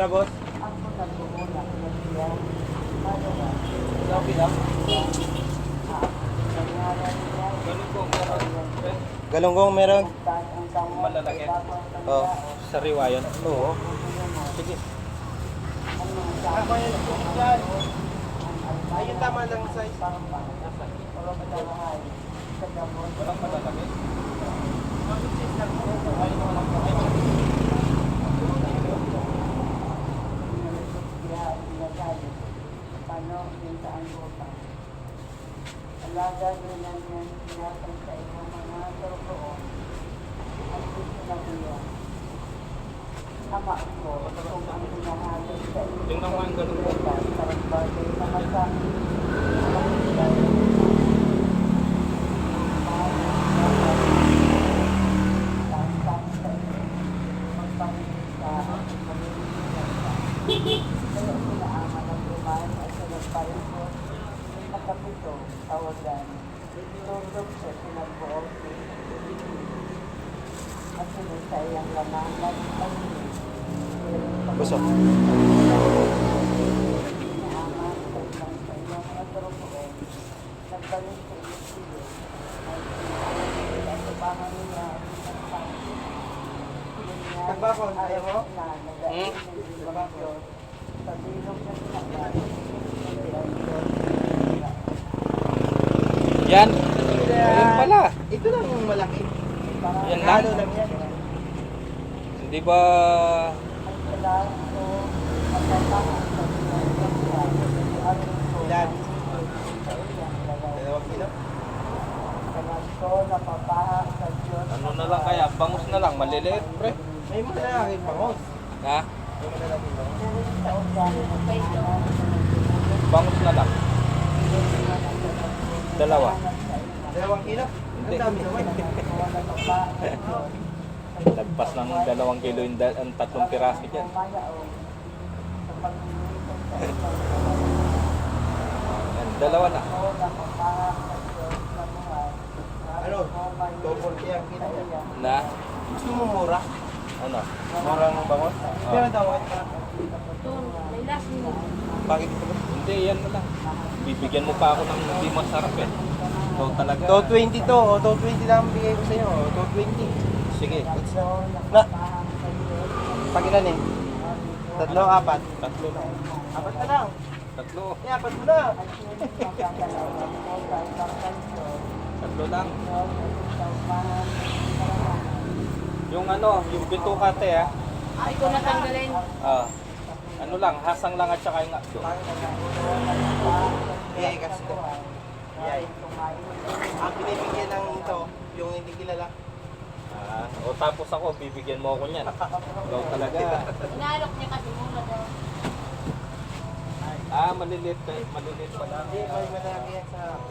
Tira, boss. Okay lang. Galunggong meron. Malalaki. Oh. Sariwa yan. Oo. Sige. Ayun tama lang size. Walang malalaki. Alaga din yan sinasang sa inyong mga turoon. Ang gusto na niya. Ama ko, kung ang hinahalos sa inyo. Tingnan mo ang ganun po. Sarang bagay na masakit. Kapito, tawagan. Tutog siya pinagbuo. At sinisay ang laman at pag-inis. Busok. Inaaman sa ibang sa iyong mga turupuin. Nagbalik sa iyo. Ay tubangan niya ang pagkakas. Tagbakon, ayaw mo? Sa bilog na sinagay. Yan. Ayun pala. Ito lang yung malaki. Yan lang. Ano lang yan? Hindi ba... Ilan? 2 kilo? Ano na lang kaya? Bangus na lang. Maliliit, pre. May mga lalaking pangos. Ha? May mga lalaking pangos. Bangus na lang. 2. 2 kilo? Ang dami naman. Lagpas ng 2 kilo yung 3 piraso dyan. Yan, 2 na. Ano? 240 ang kilo. Na? Gusto mo mura? Ano? Murang bangos? Pero daw, bakit ito ba? Hindi, yan na lang. Bibigyan mo pa ako ng hindi masarap eh. Ikaw talaga. 220 to, o 220 lang ang bigay ko sa'yo, o 220. Sige. Na, pagilan eh. 3, 4. 3 lang. 4 na lang. 3. Eh, 4 mo na. 3 lang. Yung ano, yung bitukate ah. Ay, ko natanggalin. Ah. Ano lang, hasang lang at saka yung akdo. Eh, kasi ito. Yay. Ang binibigyan ng ito, yung hindi kilala. Ah, o tapos ako, bibigyan mo ako niyan. Ikaw talaga. Inaalok niya kasi muna daw. Ah, maliliit pa lang. Hindi, may malaki yan sa